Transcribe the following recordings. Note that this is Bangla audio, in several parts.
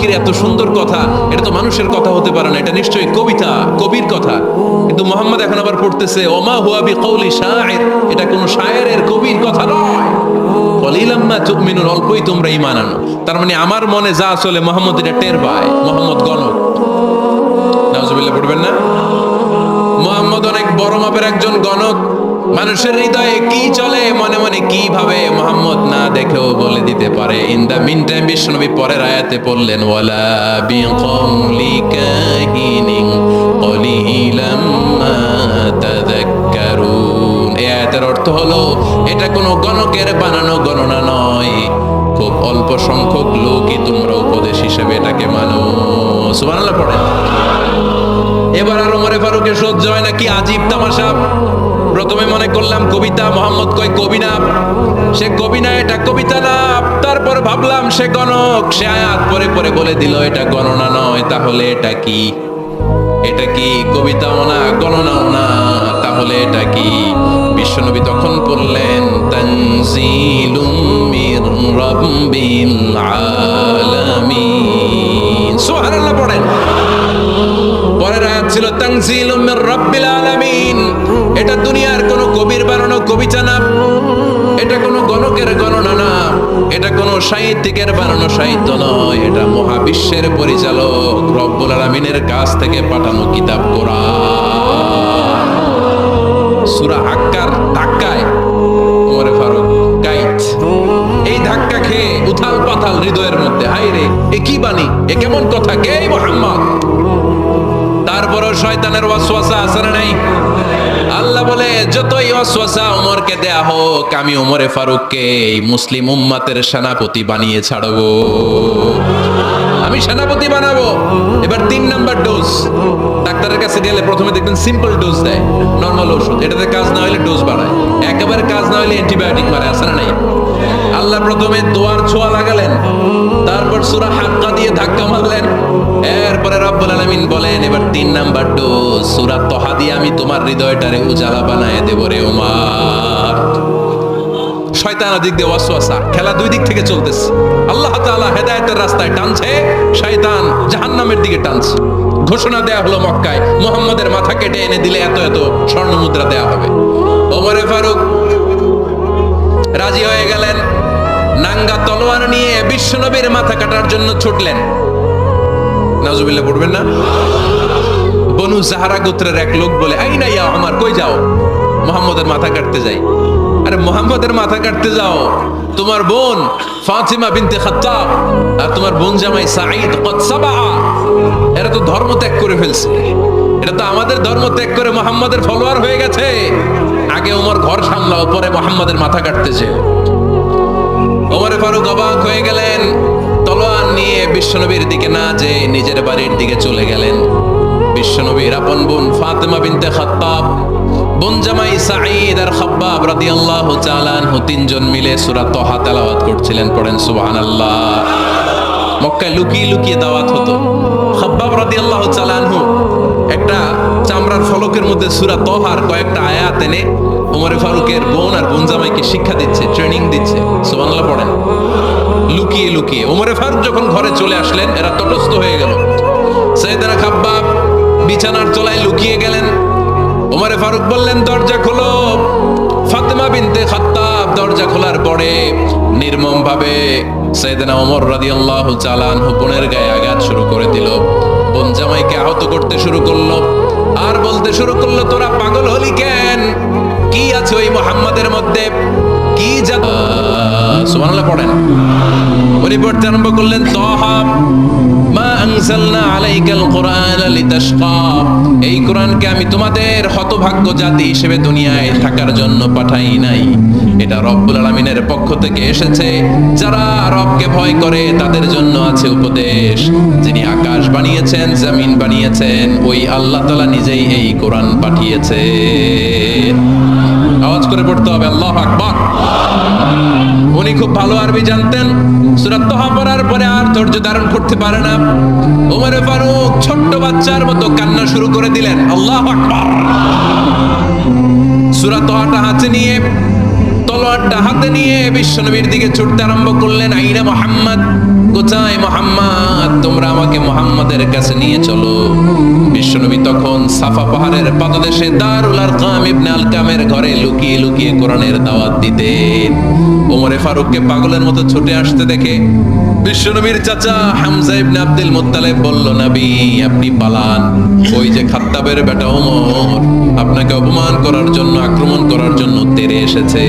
কিরে এত সুন্দর কথা, এটা তো মানুষের কথা হতে পারে না, এটা নিশ্চয়ই কবিতা, কবির কথা। কিন্তু মোহাম্মদ এখন আবার পড়তেছে ওমা হুয়া বিকাউলি শায়ের, এটা কোনো শায়েরের কবির কথা নয়। কলিলাম মা তুমিনুন, অল্পই তোমরা ঈমান আনো। তার মানে আমার মনে যা আসলে মোহাম্মদ এটা টের পায়, মোহাম্মদ গণক। নাউজুবিল্লাহ পড়বেন না? মোহাম্মদ অনেক বড় মাপের একজন গণক। মানুষের হৃদয়ে কি চলে, মনে মনে কি ভাবে, মোহাম্মদ না দেখেও বলে দিতে পারে। ইন দা মিন টাইম বিশ্বনবী পরের আয়াতে পড়লেন ওয়ালা বিকাউলি কাহিনিন কলিলাম মা তাযাক্কারুন। এই আয়াতের অর্থ হলো এটা কোনো গণকের বানানো গণনা নয়, খুব অল্প সংখ্যক লোকই তোমরা উপদেশ হিসেবে এটাকে মানো। সুবহানাল্লাহ পড়েন। এবার আর ওমরে ফারুকের সহ্য হয় না, কি আজীব তামাশা। প্রথমে মনে করলাম কবিতা, মোহাম্মদ কয় কবি না, সে কবি না, এটা কবিতা না। তারপর ভাবলাম সে গণক, সে আয়াত পরে পরে বলে দিল এটা গণনা নয়, তাহলে এটা কি? এটা কি কবিতাও না, গণনাও না, তাহলে এটা কি? বিশ্বনবী তখন পড়লেন তানজিলুম মির রাব্বিল আলামিন। সুবহানাল্লাহ পড়েন। পরের আয়াত ছিল তানজিলুম মির রাব্বিল আলামিন। এটা দুনিয়ার কোনো কবির বানানো কবিতা না, এটা কোনো গণকের গণনা না, এটা কোনো সাহিত্যিকের বানানো সাহিত্য নয়, এটা মহাবিশ্বের পরিচালক রব্বুল আলামিনের কাছ থেকে পাঠানো কিতাব কোরআন। সূরা হাক্কার ধাক্কায় ওমর ফারুক গাইড, এই ধাক্কা খেয়ে উথাল পাথাল হৃদয়ের মধ্যে, হায় রে এ কি বাণী, এ কেমন কথা, কে মুহাম্মদ? তারপরও শয়তানের ওয়াসওয়াসা আছে না নাই? আল্লাহ বলে যতই ওয়াসওয়াসা ওমরকে দেয়া হোক, আমি ওমরে ফারুককে এই মুসলিম উম্মাতের সেনাপতি বানিয়ে ছাড়বো, আমি সেনাপতি বানাবো। এবার 3 নাম্বার ডোজ। ডাক্তারের কাছে গেলে প্রথমে দেখবেন সিম্পল ডোজ দেয়, নরমাল ওষুধ, এটাতে কাজ না হলে ডোজ বাড়ায়, একেবারে কাজ না হলে অ্যান্টিবায়োটিক মারে, আছে না নাই? আল্লাহ প্রথমে দোয়ার ছোঁয়া লাগালেন, তারপর সূরা হাক্কা দিয়ে ধাক্কা মারলেন, এরপরে রব্বুল আলামিন বলেন এবার 3 নাম্বার ডোজ সূরা তহা দিয়ে আমি তোমার হৃদয়টারে উজালা বানায় দেব রে ওমর। শয়তান দিক দিয়ে ওয়াসওয়াসা, খেলা দুই দিক থেকে চলতেছে। আল্লাহ তাআলা হেদায়েতের রাস্তায় টানছে, শয়তান জাহান্নামের দিকে টানছে। ঘোষণা দেয়া হলো মক্কায়, মুহাম্মাদের মাথা কেটে এনে দিলে এত এত স্বর্ণ মুদ্রা দেয়া হবে। ওমরে ফারুক রাজি হয়ে গেলেন, নাঙ্গা তলোয়ার নিয়ে বিশ্বনবীর মাথা কাটার জন্য ছুটলেন। নাউজুবিল্লাহ পড়বেন না? বনু জাহরা গোত্রের এক লোক বলে আইনা ইয়া ওমর, কই যাও? মুহাম্মাদের মাথা কাটতে যাই। আরে মুহাম্মাদের মাথা কাটতে যাও, তোমার বোন ফাতিমা বিনতে খাত্তাব আর তোমার বোন জামাই সাঈদ কদ সাবা, এরা তো ধর্ম ত্যাগ করে ফেলছে, এটা তো আমাদের ধর্ম ত্যাগ করে মুহাম্মাদের ফলোয়ার হয়ে গেছে। আগে ওমর ঘর সামলাও, পরে মুহাম্মাদের মাথা কাটতেছে। ওমরে ফারুক অবাক হয়ে গেলেন, তলোয়ার নিয়ে বিশ্বনবীর দিকে না যে নিজের বাড়ির দিকে চলে গেলেন। বিশ্বনবীর আপন বোন ফাতিমা বিনতে খাত্তাব, বোন জামাই সাঈদ আর খাব্বাব রাদিয়াল্লাহু তাআলা আনহু, 3 জন মিলে সূরা তহা তেলাওয়াত করছিলেন। পড়েন সুবহানাল্লাহ। মক্কায় লুকিয়ে লুকিয়ে দাওয়াত হতো। খাব্বাব রাদিয়াল্লাহু তাআলা আনহু একটা চামড়ার ফলকের মধ্যে সূরা তহার কয়েকটা আয়াত এনে ওমরে ফারুকের বোন আর বোন জামাইকে শিক্ষা দিচ্ছে, ট্রেনিং দিচ্ছে। সুবহানাল্লাহ পড়েন। লুকিয়ে লুকিয়ে ওমরে ফারুক যখন ঘরে চলে আসলেন, এরা তটস্থ হয়ে গেল। সাইয়েদনা খাব্বাব বিছানার তলায় লুকিয়ে গেলেন। ওমরে ফারুক বললেন দরজা খোলো। ফাতিমা বিনতে খাত্তাব দরজা খোলার পরে নির্মম ভাবে সাইয়েদনা ওমর রাদিয়াল্লাহু তাআলা আনহু বোনের গায়ে আঘাত শুরু করে দিল। বোন জামাইকে আহত করতে শুরু করলো আর বলতে শুরু করলো তোরা পাগল হলি কেন? কি আছে ওই মুহাম্মাদের মধ্যে? কি জাদু? সুবহানাল্লাহ পড়েন। পরিবর্তে আরম্ভ করলেন তহা মা আনজালনা আলাইকাল কুরআনা লিতাশকা, এই কোরআনকে আমি তোমাদের হতভাগ্য জাতি হিসেবে দুনিয়ায় থাকার জন্য পাঠাই নাই, এটা রব্বুল আলামিনের পক্ষ থেকে এসেছে। যারা রবকে ভয় করে তাদের জন্য আছে উপদেশ। যিনি আকাশ বানিয়েছেন, জমিন বানিয়েছেন, ওই আল্লাহ তাআলা নিজেই এই কোরআন পাঠিয়েছেন। আওয়াজ করে পড়তে হবে আল্লাহু আকবার। উনি খুব ভালো আরবি জানতেন। সূরা তহা পড়ার পরে আর ধৈর্য ধারণ করতে পারে না। ওমরে ফারুক ছোট্ট বাচ্চার মতো কান্না শুরু করে দিলেন। আল্লাহু আকবার। সূরা তহাটা হাতে নিয়ে, তলোয়ারটা হাতে নিয়ে বিশ্বনবীর দিকে ছুটতে আরম্ভ করলেন। আইনা মুহাম্মদ, কোথায় মুহাম্মদ? তোমরা আমাকে মুহাম্মাদের কাছে নিয়ে চলো। বিশ্বনবী তখন সাফা পাহাড়ের পাদদেশে দারুল আরকাম ইবনে আলকামের ঘরে লুকিয়ে লুকিয়ে কোরআনের দাওয়াত দিতেন। ওমরে ফারুককে পাগলের মতো ছুটে আসতে দেখে বিশ্বনবীর চাচা হামজা ইবনে আব্দুল মুত্তালিব বলল, নবী আপনি পালান, ওই যে খাত্তাবের বেটা ওমর আপনাকে অপমান করার জন্য, আক্রমণ করার জন্য তেড়ে এসেছে।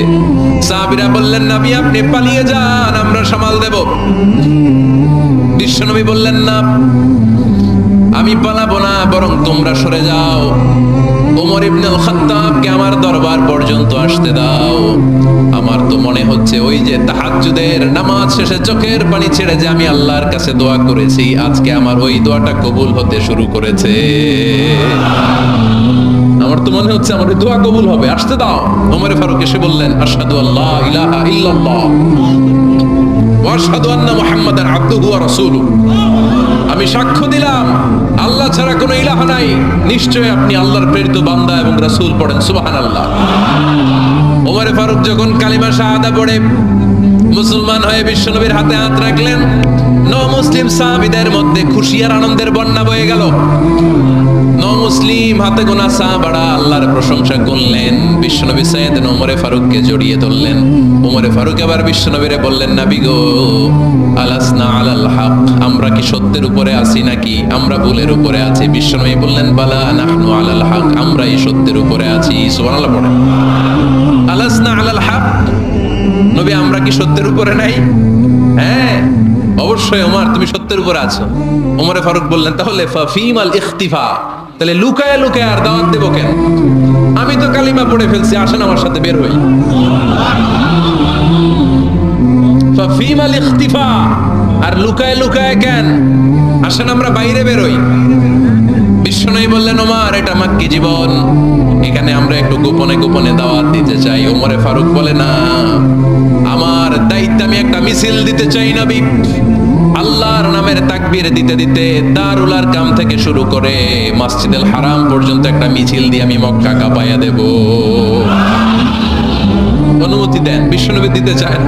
সাহাবীরা বললেন, নবী আপনি পালিয়ে যান, আমরা সামাল দেব। বিশ্বনবী বললেন, না আমি পালাবো না, বরং তোমরা সরে যাও। ওমর ইবনে আল খাত্তাবকে আমার দরবার পর্যন্ত আসতে দাও। আমার তো মনে হচ্ছে ওই যে তাহাজ্জুদের নামাজ শেষে চোখের পানি ছেড়ে যে আমি আল্লাহর কাছে দোয়া করেছি, আজকে আমার ওই দোয়াটা কবুল হতে শুরু করেছে। আমার তো মনে হচ্ছে আমার ওই দোয়া কবুল হবে, আসতে দাও। ওমর ফারুক এসে বললেন, আশহাদু আল্লা ইলাহা ইল্লাল্লাহ ওয়া আশহাদু আন্না মুহাম্মাদান আবদুহু ওয়া রাসূলুহু। আমি সাক্ষ্য দিলাম আল্লাহ ছাড়া কোনো ইলাহ নাই, নিশ্চয় আপনি আল্লাহর প্রেরিত বান্দা এবং রাসূল। পড়েন সুবহানাল্লাহ। ওমর ফারুক যখন কালিমা শাহাদা পড়ে মুসলমান হয়ে বিশ্বনবীর হাতে হাত রাখলেন, মুসলিম সাহাবীদের মধ্যে খুশি আর আনন্দের বন্যা বয়ে গেল। মুসলিম হাতে গোনা সাহাবারা আল্লাহর প্রশংসা করলেন। বিশ্বনবী সাইয়েদনা ওমর ফারুককে জড়িয়ে ধরলেন। ওমর ফারুক আবার বিশ্বনবীরে বললেন, নবী গো, আলাসনা আলাল হক, আমরা কি সত্যের উপরে আছি নাকি আমরা ভুলের উপরে আছি? বিশ্বনবী বললেন, বালা নাহনু আলাল হক, আমরা এই সত্যের উপরে আছি। সুবহানাল্লাহ পড়ে। আলাসনা আলাল হক, নবী আমরা কি সত্যের উপরে নাই? হ্যাঁ অবশ্যই ওমর, তুমি সত্যের উপরে আছো। ওমর ফারুক বললেন, তাহলে ফাফিমাল ইখতিফা, তাহলে লুকায় লুকায় আর দাওয়াত দেব কেন? আমি তো কালিমা পড়ে ফেলছি, আসেন আমার সাথে বের হই। ফাফিমাল ইখতিফা, আর লুকায় লুকায় কেন? আসেন আমরা বাইরে বের হই। বিশ্বনবী বললেন, ওমর এটা মাক্কি জীবন, এখানে আমরা একটু গোপনে গোপনে দাওয়াত দিতে চাই। ওমরে ফারুক বলে, না, আমার দায়িত্ব, আমি একটা মিছিল দিতে চাই নবী। আল্লাহর নামের তাকবীর দিতে দিতে দারুল আরকাম থেকে শুরু করে মসজিদুল হারাম পর্যন্ত একটা মিছিল দিয়ে আমি মক্কা কাঁপাইয়া দেব। অনুমতি দেন। বিশ্বনবী দিতে চান।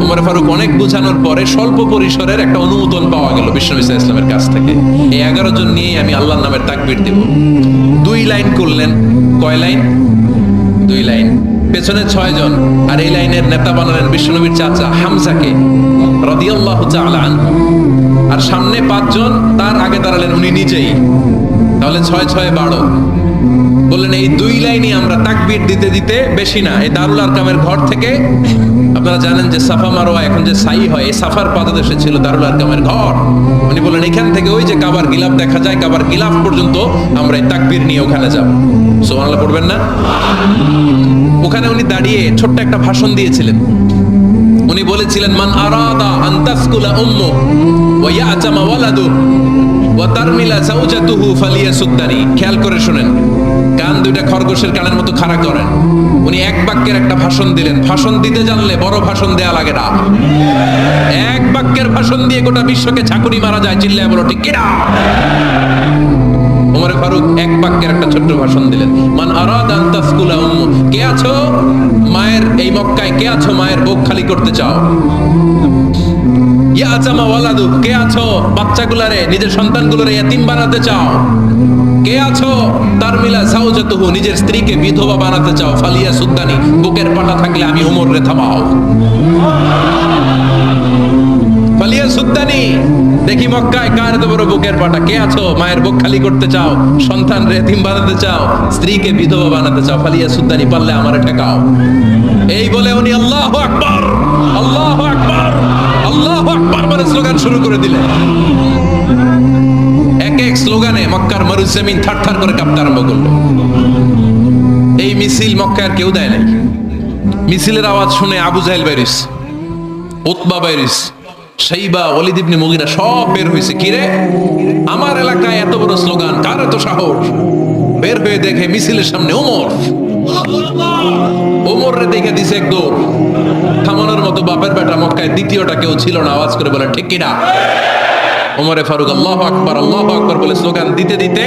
ওমর ফারুক অনেক বোঝানোর পরে স্বল্প পরিসরের একটা অনুমোদন পাওয়া গেল বিশ্বনবী সাল্লাল্লাহু আলাইহি ওয়াসাল্লামের কাছ থেকে। এই 11 জন নিয়ে আমি আল্লাহর নামের তাকবীর দেব। 2 লাইন করলেন। কয় লাইন? 2 লাইন। পেছনে 6 জন, আর এই লাইনের নেতা বানালেন বিশ্বনবীর চাচা হামজাকে রাদিয়াল্লাহু তাআলা আনহু। আর সামনে 5 জন, তার আগে দাঁড়ালেন উনি নিজেই। তাহলে 6 6 12। বললেন এই 2 লাইনই আমরা তাকবীর দিতে দিতে, বেশি না, এই দারুল আরকামের ঘর থেকে, আপনারা জানেন যে সাফা মারওয়া এখন যে সাই হয়, এই সাফার পাদদেশে ছিল দারুল আরকামের ঘর। উনি বললেন এখান থেকে ওই যে কাবার গিলাফ দেখা যায়, কাবার গিলাফ পর্যন্ত আমরা এই তাকবীর নিয়ে ওখানে যাব। সুবহানাল্লাহ পড়বেন না? ওখানে উনি দাঁড়িয়ে ছোট্ট একটা ভাষণ দিয়েছিলেন। উনি বলেছিলেন, মান আরাদা আন তাসকুলা উম্মু ওয়া ইয়াতামা ওয়ালাদু ওয়া তারমিলা যাওজাতুহু ফালিয়াসুদ্দানি। খেয়াল করে শুনেন, কান দুইটা খরগোশের কানের মতো খাড়া করেন। উনি এক বাক্যের একটা ভাষণ দিলেন। ভাষণ দিতে জানলে বড় ভাষণ দেয়া লাগে না। এক বাক্যের ভাষণ দিয়ে গোটা বিশ্বকে ঝাঁকুনি মারা যায়। চিল্লায় বলো ঠিক কিনা? ওমর ফারুক এক বাক্যের একটা ছোট্ট ভাষণ দিলেন। মান আরাদা আন তাসকুলা উম্মু, কে আছো মায়ের এই মক্কায়, কে আছো মায়ের বুক খালি করতে চাও? ইয়াতামা ওয়ালাদু, কে আছো বাচ্চাগুলারে, নিজের সন্তানগুলোরে ইয়াতিম বানাতে চাও? কে আছো তারমিলা যাওজাতুহু, নিজের স্ত্রীকে বিধবা বানাতে চাও? ফালিয়া সুদ্দানি, বুকের পাটা থাকলে আমি ওমর রে থামাও। ফালিয়া সুদ্দানি, দেখি মক্কায় কার এত বড় বুকের পাটা। কে আছো মায়ের বুক খালি করতে চাও, সন্তান রে এতিম বানাতে চাও, স্ত্রীকে বিধবা বানাতে চাও? ফালিয়া সুদ্দানি, পারলে আমারে ঠেকাও। এই বলে উনি আল্লাহু আকবার, আল্লাহু আকবার, আল্লাহু আকবার বলে স্লোগান শুরু করে দিলেন। এক এক স্লোগানে মক্কার মরুজমিন থারথার করে কাঁপতে আরম্ভ করলো। এই মিছিল মক্কার কেউ দেয় নাই। মিছিলের আওয়াজ শুনে আবু জাহেল বাইরিস, উতবা বাইরিস, শাইবা, ওয়ালিদ ইবনে মুগিরা সব বের হয়েছে। কিরে, আমার এলাকায় এত বড় স্লোগান, কার এত সাহস? বের হয়ে দেখে মিছিলের সামনে ওমর। ওমর রে দেখে দিছে এক দৌড়। থামানোর মতো বাপের বেটা মক্কায় দ্বিতীয়টা কেউ ছিল না। আওয়াজ করে বলেন ঠিক কিনা? ওমরে ফারুক আল্লাহু আকবার, আল্লাহু আকবার বলে স্লোগান দিতে দিতে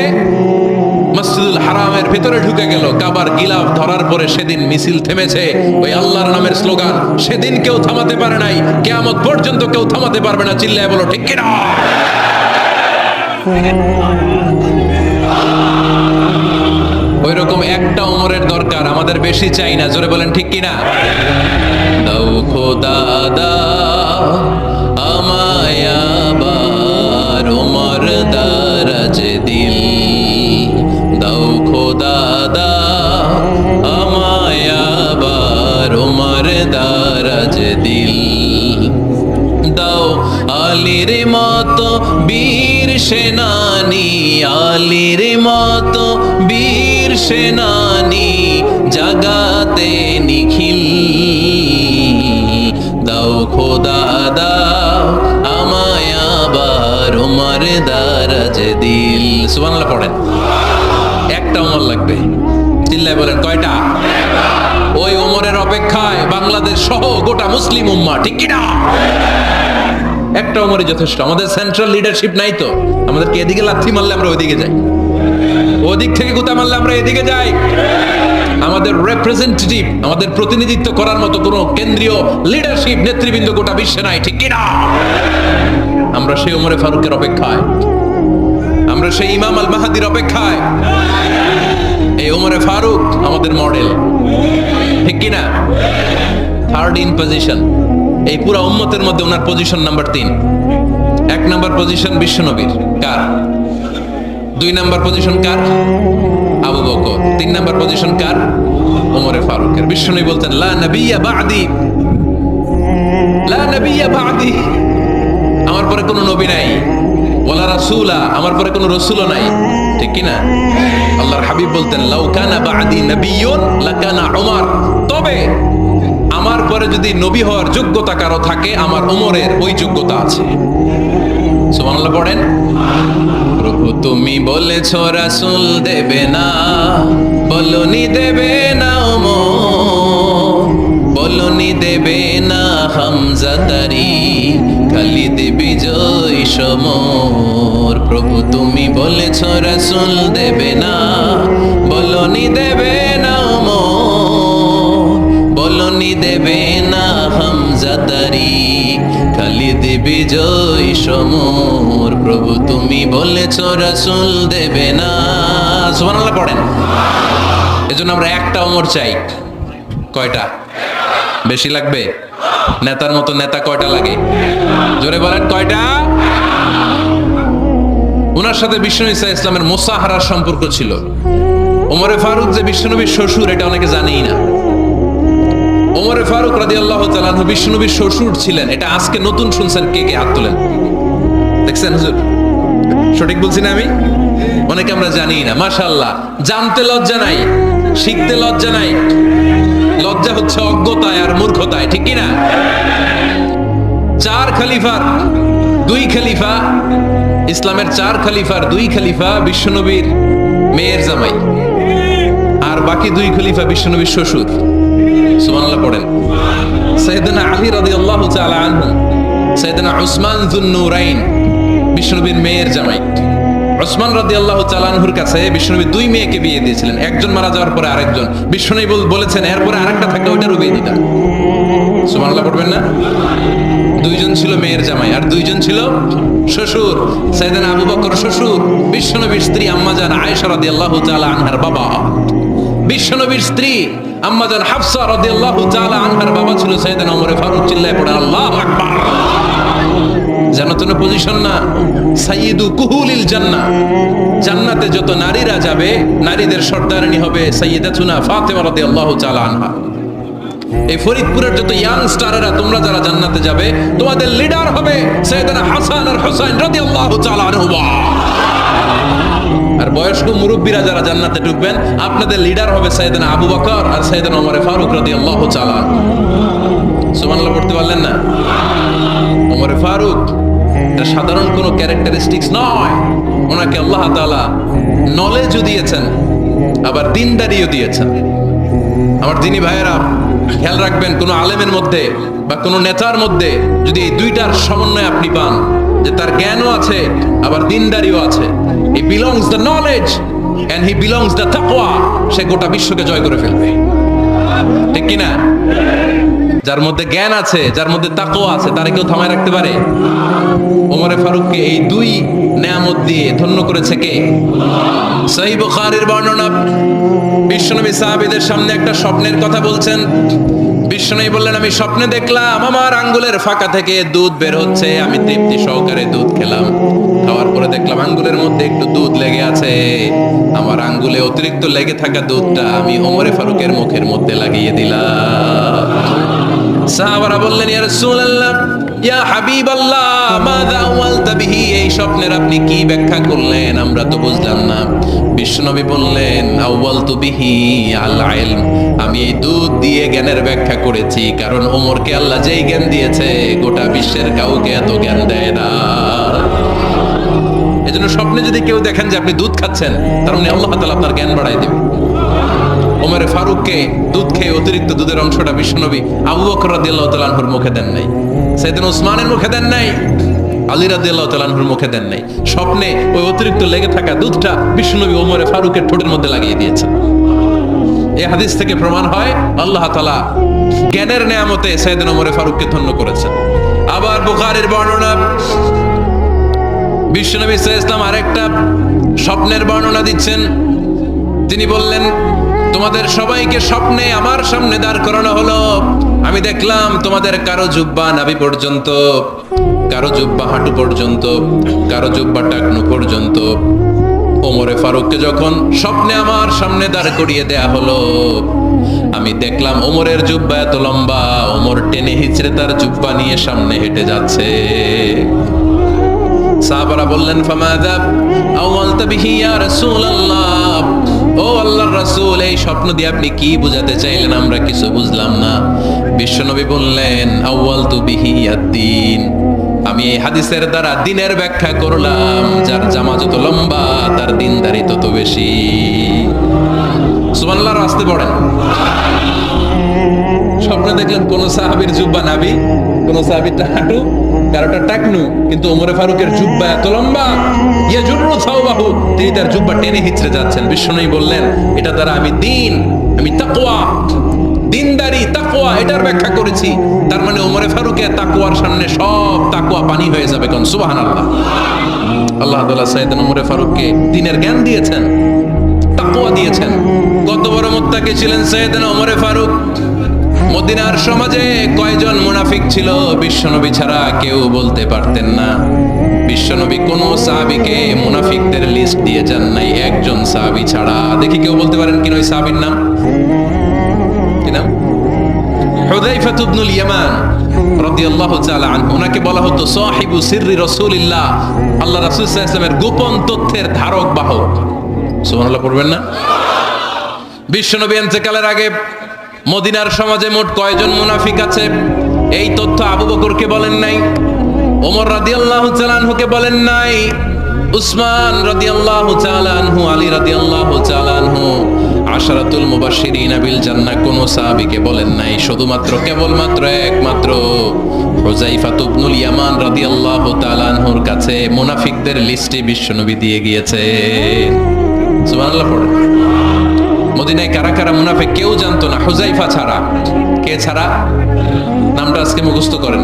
মসজিদুল হারামের ভিতরে ঢুকে গেল। কাবার গিলাফ ধরার পরে সেদিন মিছিল থেমেছে। ওই আল্লাহর নামের স্লোগান সেদিন কেউ থামাতে পারে নাই, কিয়ামত পর্যন্ত কেউ থামাতে পারবে না। চিল্লায় বলো ঠিক কিনা? ওই রকম একটা ওমরের দরকার, আমাদের বেশি চাই না। জোরে বলেন ঠিক কিনা? দাও খোদা দাও আমায় আবার ওমর দারাজ দিল, দাও খোদা দাও আমায় আবার ওমর দারাজ দিল, দাও আলীর মতো বীর সেনানি, আলীর মতো বীর সেনানি জাগাতে নিখিল, দাও খোদা দাও আমায় আবার ওমর দারাজ দিল। সুবহানাল্লাহ পড়েন। একটা ওমর লাগবে, চিল্লায় বলেন কয়টা? ওই ওমরের অপেক্ষায় বাংলাদেশ সহ গোটা মুসলিম উম্মাহ, ঠিক কিনা? একটা ওমরই যথেষ্ট। আমাদের সেন্ট্রাল লিডারশিপ নাই তো, আমাদেরকে এদিকে লাথি মারলে আমরা ওইদিকে যাই, ওদিক থেকে গুতা মারলে আমরা এদিকে যাই। আমাদের রিপ্রেজেন্টেটিভ, আমাদের প্রতিনিধিত্ব করার মতো কোনো কেন্দ্রীয় লিডারশিপ নেতৃবৃন্দ গোটা বিশ্বে নাই, ঠিক কিনা? আমরা সেই ওমরে ফারুকের অপেক্ষায়, আমরা সেই ইমাম আল মাহাদির অপেক্ষায়। এই ওমরে ফারুক আমাদের মডেল, ঠিক কিনা? থার্ড ইন পজিশন এই পুরা উম্মতের মধ্যে ওনার পজিশন নাম্বার 3। 1 নাম্বার পজিশন বিশ্বনবীর, কার? 2 নাম্বার পজিশন কার? আবু বকর। 3 নাম্বার পজিশন কার? ওমরে ফারুকের। বিশ্বনবী বলতেন লা নবিয়্যা বা'দি, লা নবিয়্যা বা'দি, আমার পরে কোনো নবী নাই, ওয়ালা রাসূলা, আমার পরে কোনো রাসূলও নাই, ঠিক কি না? আল্লাহর হাবিব বলতেন লাউ কানা বা'দি নাবিয়্যুন লাকানা উমর, তবে আমার পরে যদি নবী হওয়ার যোগ্যতা কারো থাকে আমার ওমরের ওই যোগ্যতা আছে। সুবহানাল্লাহ পড়েন। প্রভু তুমি বলেছো রাসূল দেবে না, বলনি দেবে না ওমর, বলনি দেবে না হামজা তারি, খালিদ বিজয় সমর। প্রভু তুমি বলেছো রাসূল দেবে না, বলনি দেবে না ওমর, বলনি দেবে না হামজা তারি, খালিদ বিজয় সমর। প্রভু তুমি বলেছো রাসূল দেবে না। সুবহানাল্লাহ পড়েন। এজন্য আমরা একটা ওমর চাই। কয়টা? বেশি লাগবে? নেতার মতো নেতা কয়টা লাগে? জোরে বলেন কয়টা? ওনার সাথে বিশ্বনবী সাল্লাল্লাহু আলাইহি ইসলামের মুসাহারার সম্পর্ক ছিল। ওমরে ফারুক যে বিশ্বনবীর শ্বশুর এটা অনেকে জানেই না। ওমরে ফারুক রাদিয়াল্লাহু তাআলা আনহু বিশ্বনবীর শ্বশুর ছিলেন, এটা আজকে নতুন শুনছেন। কে কে হাত তোলেন? দেখছেন হুজুর? সঠিক বলছি না আমি? অনেকে আমরা জানি না। মাশাআল্লাহ, জানতে লজ্জা নাই, শিখতে লজ্জা নাই। লজ্জা হচ্ছে অজ্ঞতায় আর মূর্খতায়, ঠিক কি না? 4 খলিফার 2 খলিফা, ইসলামের 4 খলিফার 2 খলিফা বিশ্বনবীর মেয়ের জামাই, আর বাকি 2 খলিফা বিশ্বনবীর শ্বশুর। সুবহানাল্লাহ পড়েন। সাইয়েদনা আলী রাদিয়াল্লাহু তাআলা আনহু, সাইয়েদনা উসমান যুন নূরাইন বিশ্বনবীর মেয়ের জামাই। উসমান রাদিয়াল্লাহু তাআলা আনহুর কাছে বিশ্বনবী 2 মেয়েকে বিয়ে দিয়েছিলেন। একজন মারা যাওয়ার পরে আরেকজন। বিশ্বনবী বলেছেন এরপরে আরেকটা থাকলে ওইটারও বিয়ে দিতাম। সুবহানাল্লাহ পড়বেন না? 2 জন ছিল মেয়ের জামাই আর 2 জন ছিল শ্বশুর। সাইয়েদনা আবু বকর শ্বশুর, বিশ্বনবীর স্ত্রী আম্মাজান আয়েশা রাদিয়াল্লাহু তাআলা আনহার বাবা। বিশ্বনবীর স্ত্রী আম্মাজান হাফসা রাদিয়াল্লাহু তাআলা আনহার বাবা ছিল সাইয়েদনা ওমর ফারুক। চিল্লায় পড়ে আল্লাহু আকবার। জান্নাতুল পজিশন না, সাইয়্যিদু কুহুলিল জান্নাহ। জান্নাতে যত নারীরা যাবে, নারীদের সর্দারিনী হবে সাইয়্যিদাতুনা ফাতেমা রাদিয়াল্লাহু তাআলা আনহা। এই ফরিদপুরের যত ইয়াং স্টারেরা তোমরা যারা জান্নাতে যাবে, তোমাদের লিডার হবে সাইয়েদনা হাসান আর হুসাইন রাদিয়াল্লাহু তাআলা আনহুমা। আর বয়স্ক মুরব্বীরা যারা জান্নাতে ঢুকবেন, আপনাদের লিডার হবে সাইয়েদনা আবু বকর আর সাইয়েদনা ওমর ফারুক রাদিয়াল্লাহু তাআলা। সুবহানাল্লাহ পড়তে পারলেন না? ওমর ফারুক এটা সাধারণ কোনো ক্যারেক্টারিস্টিক্স নয়। ওনাকে আল্লাহ তাআলা নলেজও দিয়েছেন, আবার দিনদারিও দিয়েছেন। আমার দিনী ভাইয়েরা খেয়াল রাখবেন, কোনো আলেমের মধ্যে বা কোনো নেতার মধ্যে যদি এই দুইটার সমন্বয় আপনি পান, যে তার জ্ঞানও আছে আবার দিনদারিও আছে, he belongs the knowledge and he belongs the তাকওয়া, সে গোটা বিশ্বকে জয় করে ফেলবে, ঠিক কি না? যার মধ্যে জ্ঞান আছে, যার মধ্যে তাকওয়া আছে, তারে কেউ থামায় রাখতে পারে? ওমরে ফারুককে এই 2 নেয়ামত দিয়ে ধন্য করেছে কে? সহিহ বুখারীর বর্ণনা, বিশ্বনবী সাহাবীদের সামনে একটা স্বপ্নের কথা বলছেন। বিশ্বনবী বললেন, আমি স্বপ্নে দেখলাম আমার আঙ্গুলের ফাঁকা থেকে দুধ বের হচ্ছে, আমি তৃপ্তি সহকারে দুধ খেলাম। খাওয়ার পরে দেখলাম আঙ্গুলের মধ্যে একটু দুধ লেগে আছে। আমার আঙ্গুলে অতিরিক্ত লেগে থাকা দুধটা আমি ওমরে ফারুকের মুখের মধ্যে লাগিয়ে দিলাম। সাহাবারা বললেন, ইয়া রাসূলুল্লাহ, ইয়া হাবিবাল্লাহ, মাযা আওয়ালতা বিহি, এই স্বপ্নের আপনি কি ব্যাখ্যা করলেন, আমরা তো বুঝলাম না। বিশ্বনবী বললেন, আওয়ালতু বিহি আল ইলম, আমি এই দুধ দিয়ে জ্ঞানের ব্যাখ্যা করেছি, কারণ ওমরকে আল্লাহ যেই জ্ঞান দিয়েছে গোটা বিশ্বের কাউকে এত জ্ঞান দেয় না। এজন্য স্বপ্নে যদি কেউ দেখেন যে আপনি দুধ খাচ্ছেন, তার মানে আল্লাহ তাআলা আপনার জ্ঞান বাড়ায় দেবে। ওমর ফারুককে দুধ খেয়ে অতিরিক্ত দুধের অংশটা বিশ্বনবী আবু বকর রাদিয়াল্লাহু তাআলা আনহুর মুখে দেন নাই, সাইয়েদনা উসমানের মুখে দেন নাই, আলী রাদিয়াল্লাহু তাআলা আনহুর মুখে দেন নাই। স্বপ্নে ওই অতিরিক্ত লেগে থাকা দুধটা বিশ্বনবী ওমর ফারুকের ঠোঁটের মধ্যে লাগিয়ে দিয়েছেন। এই হাদিস থেকে প্রমাণ হয় আল্লাহ তাআলা জ্ঞানের নেয়ামতে সাইয়েদনা ওমর ফারুককে ধন্য করেছেন। আবার বুখারীর বর্ণনা, বিশ্বনবী সাল্লাল্লাহু আলাইহি ওয়াসাল্লাম আরেকটা স্বপ্নের বর্ণনা দিচ্ছেন। তিনি বললেন, তোমাদের সবাইকে স্বপ্নে আমার সামনে দাঁড় করানো হলো। আমি দেখলাম তোমাদের কারো জুব্বা নাভি পর্যন্ত, কারো জুব্বা হাঁটু পর্যন্ত, কারো জুব্বা টাকনু পর্যন্ত। ওমরে ফারুককে যখন স্বপ্নে আমার সামনে দাঁড় করিয়ে দেয়া হলো, আমি দেখলাম ওমরের জুব্বা এত লম্বা, ওমর টেনে হিচড়ে তার জুব্বা নিয়ে সামনে হেঁটে যাচ্ছে। সাহাবারা বললেন, ফামাযা আওয়ালতা বিহি ইয়া রাসূলুল্লাহ, ও আল্লাহর রাসূল, এই স্বপ্ন দিয়ে আপনি কি বোঝাতে চাইলেন, আমরা কিছু বুঝলাম না। বিশ্বনবী বললেন, আউয়ালতু বিহি আদ-দীন, আমি এই হাদিসের দ্বারা দ্বীনের ব্যাখ্যা করলাম, যার জামা যত লম্বা তার দ্বীনদারি তত বেশি। সুবহানাল্লাহ, আসতে পড়েন। স্বপ্নে দেখলেন কোন সাহাবীর জুব্বা নাভি, কোন সাহাবীরটা হাঁটু, কারোটা টাকনু, কিন্তু ওমরে ফারুকের জুব্বা এত লম্বা, ইয়াজুরু সাওবাহু, তিনি তার জুব্বা টেনে হিচড়ে যাচ্ছেন। বিশ্বনবী বললেন, এটা দ্বারা আমি দ্বীন, আমি তাকওয়া, দ্বীনদারি, তাকওয়া, এটার ব্যাখ্যা করেছি। তার মানে ওমরে ফারুকের তাকওয়ার সামনে সব তাকওয়া পানি হয়ে যাবে। কোন সুবহানাল্লাহ। আল্লাহ তাআলা সাইয়েদনা ওমরে ফারুককে দ্বীনের জ্ঞান দিয়েছেন, তাকওয়া দিয়েছেন। কত বড় মুত্তাকি ছিলেন সাইয়েদনা ওমরে ফারুক। মদিনার সমাজে কয়জন মুনাফিক ছিল বিশ্বনবী ছাড়া কেউ বলতে পারতেন না। বিশ্বনবী কোন সাহাবীকে মুনাফিকদের লিস্ট দিয়ে যান নাই, একজন সাহাবী ছাড়া। দেখি কেউ বলতে পারেন কিনা ওই সাহাবীর নাম? কি নাম? হুযায়ফা ইবনুল ইয়ামান রাদিয়াল্লাহু তাআলা আনহু। ওনাকে বলা হতো সাহিবু সিররি রাসূলিল্লাহ, আল্লাহ রাসূল সাল্লাল্লাহু আলাইহি ওয়াসাল্লামের গোপন তথ্যের ধারক বাহক। সুবহানাল্লাহ পড়বেন না? বিশ্বনবী ইন্তেকালের আগে মদিনার সমাজে মোট কয়জন মুনাফিক আছে, এই তথ্য আবু বকরকে বলেন নাই, ওমর রাদিয়াল্লাহু তাআলা আনহুকে বলেন নাই, উসমান রাদিয়াল্লাহু তাআলা আনহু, আলী রাদিয়াল্লাহু তাআলা আনহু, আশারাতুল মুবাশশিরিন বিল জান্নাহ কোন সাহাবীকে বলেন নাই। শুধুমাত্র কেবলমাত্র একমাত্র হুযায়ফা ইবনুল ইয়ামান রাদিয়াল্লাহু তাআলা আনহুর কাছে মুনাফিকদের লিস্টে বিশ্বনবী দিয়ে গিয়েছেন। সুবহানাল্লাহ পড়েন। মদিনায় কারা কারা মুনাফিক কেউ জানতো না হুযায়ফা ছাড়া। কে ছাড়া? নামটা আজকে মুখস্থ করেন,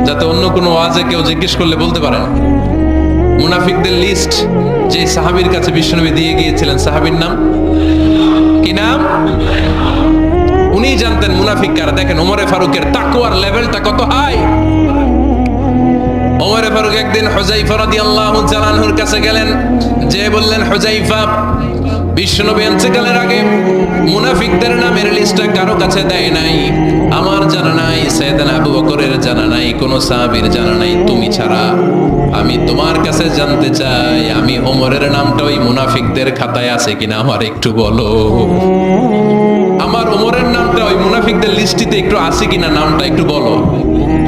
যাতে অন্য কোনো ওয়াজে কেউ জিজ্ঞেস করলে বলতে পারেন। মুনাফিকদের লিস্ট যে সাহাবীর কাছে বিশ্বনবী দিয়ে গিয়েছিলেন, সাহাবীর নাম কি? নাম? উনি জানতেন মুনাফিক কারা। দেখেন ওমরে ফারুকের তাকওয়ার লেভেলটা কত হাই। ওমরে ফারুক একদিন হুযায়ফা রাদিয়াল্লাহু তাআলা আনহুর কাছে গেলেন, যে বললেন, হুযায়ফা, বিশ্বনবী ইন্তেকালের আগে মুনাফিকদের নামের লিস্টটা কারো কাছে দেয় নাই, আমার জানা নাই, সাইয়েদনা আবু বকরের জানা নাই, কোন সাহাবীর জানা নাই, তুমি ছাড়া। আমি তোমার কাছে জানতে চাই, আমি ওমরের নামটা ওই মুনাফিকদের খাতায় আছে কিনা আমার একটু বলো। আমার ওমরের নামটা ওই মুনাফিকদের লিস্টিতে একটু আছে কিনা, নামটা একটু বলো।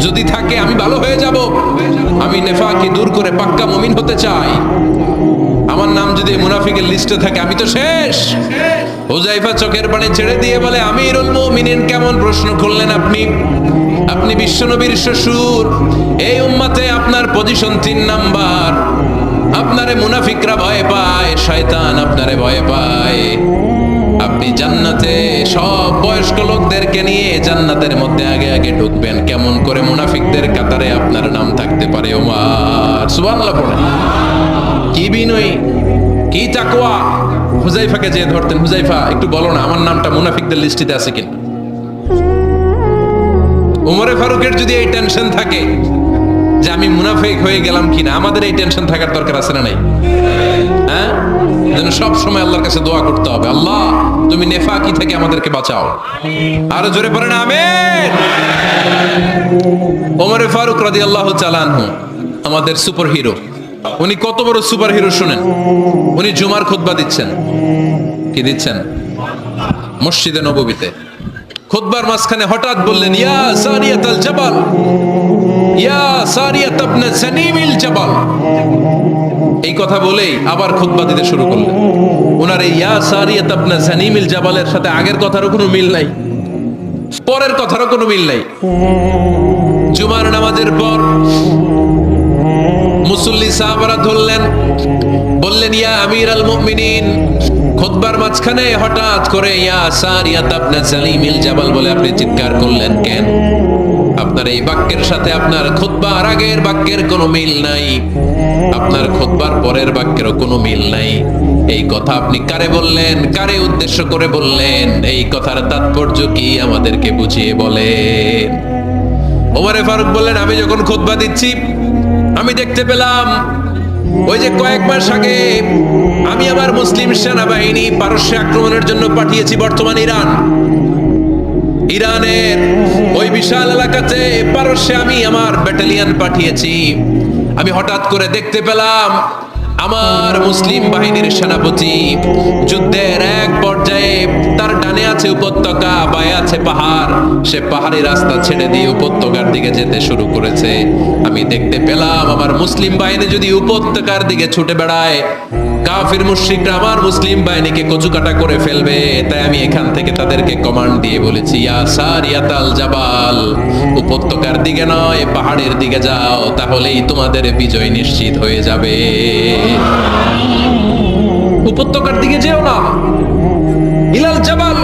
যদি থাকে আমি ভালো হয়ে যাব, আমি নেফাকি দূর করে পাক্কা মুমিন হতে চাই। আমার নাম যদি মুনাফিকের লিস্টে থাকে আমি তো শেষ। হুযায়ফা চোখের পানি ছেড়ে দিয়ে বলে, আমিরুল মুমিনিন, কেমন প্রশ্ন করলেন আপনি? আপনি বিশ্বনবীর শ্বশুর, এই উম্মতে আপনার পজিশন 3 নাম্বার। আপনারে মুনাফিকরা ভয় পায়, শয়তান আপনারে ভয় পায়। আপনি জান্নাতে সব বয়স্ক লোকদেরকে নিয়ে জান্নাতের মধ্যে আগে আগে ঢুকবেন, কেমন করে মুনাফিকদের কাতারে আপনার নাম থাকতে পারে ওমর? সুবহানাল্লাহ পড়েন। বিনয়ী, কি তাকওয়া। হুজাইফাকে যে ধরতেন, হুজাইফা একটু বলো না আমার নামটা মুনাফিকদের লিস্টিতে আছে কিনা। উমরে ফারুকের যদি এই টেনশন থাকে যে আমি মুনাফিক হয়ে গেলাম কিনা, আমাদের এই টেনশন থাকার দরকার আছে না নাই? হ্যাঁ, যেন সব সময় আল্লাহর কাছে দোয়া করতে হবে, আল্লাহ তুমি নেফাকি থেকে আমাদেরকে বাঁচাও। আরো জোরে পড়েন আমিন। ওমরে ফারুক রাদিয়াল্লাহু তাআলা আনহু আমাদের সুপার হিরো। উনি কত বড় সুপার হিরো শুনেন। উনি জুমার খুতবা দিচ্ছেন, কি দিচ্ছেন? মসজিদে নববীতে। খুতবার মাঝখানে হঠাৎ বললেন, ইয়া সারিয়াতাল জাবাল, ইয়া সারিয়াত ইবনে সানিমিল জাবাল। এই কথা বলেই আবার খুতবা দিতে শুরু করলেন। ওনার এই ইয়া সারিয়াত ইবনে সানিমিল জাবালের সাথে আগের কথারও কোনো মিল নাই, পরের কথারও কোনো মিল নাই। জুমার নামাজের পর মুসল্লি সাহাবারা ধরলেন, বললেন, ইয়া আমিরাল মুমিনিন। খুতবার মাঝখানে হঠাৎ করে ইয়া সারিয়াত ইবনে সানিমিল জাবাল বলে আপনি চিৎকার করলেন কেন? আপনার এই বাক্যের সাথে আপনার খুতবার আগের বাক্যের কোনো মিল নাই, আপনার খুতবার পরের বাক্যেরও কোনো মিল নাই। এই কথা আপনি কারে বললেন, কারে উদ্দেশ্য করে বললেন? এই কথার তাৎপর্য কি আমাদেরকে বুঝিয়ে বলেন। ওমরে ফারুক বললেন, আমি যখন খুতবা দিচ্ছি আমি দেখতে পেলাম ওই যে কয়েক মাস আগে আমি আমার মুসলিম সেনাবাহিনী পারস্যে আক্রমণের জন্য পাঠিয়েছি বর্তমান ইরান। ইরানের ওই বিশাল এলাকাতে পারস্যে আমি আমার ব্যাটালিয়ন পাঠিয়েছি। আমি হঠাৎ করে দেখতে পেলাম আমার মুসলিম বাহিনীর সেনাপতি যুদ্ধের এক পর্যায়ে তার ডানে আছে উপত্যকা, বায়ে আছে পাহাড়। সে পাহাড়ি রাস্তা ছেড়ে দিয়ে উপত্যকার দিকে যেতে শুরু করেছে। আমি দেখতে পেলাম আমার মুসলিম বাহিনী যদি উপত্যকার দিকে ছুটে বেড়ায়, কাফির মুশরিকরা আমার মুসলিম বাহিনীকে কচুকাটা করে ফেলবে। তাই আমি এখান থেকে তাদেরকে কমান্ড দিয়ে বলেছি, ইয়া সারিয়াতাল জাবাল, উপত্যকার দিকে নয় পাহাড়ের দিকে যাও, তাহলেই তোমাদের বিজয় নিশ্চিত হয়ে যাবে। উপত্যকার দিকে যেও না, ইলাল জাবাল,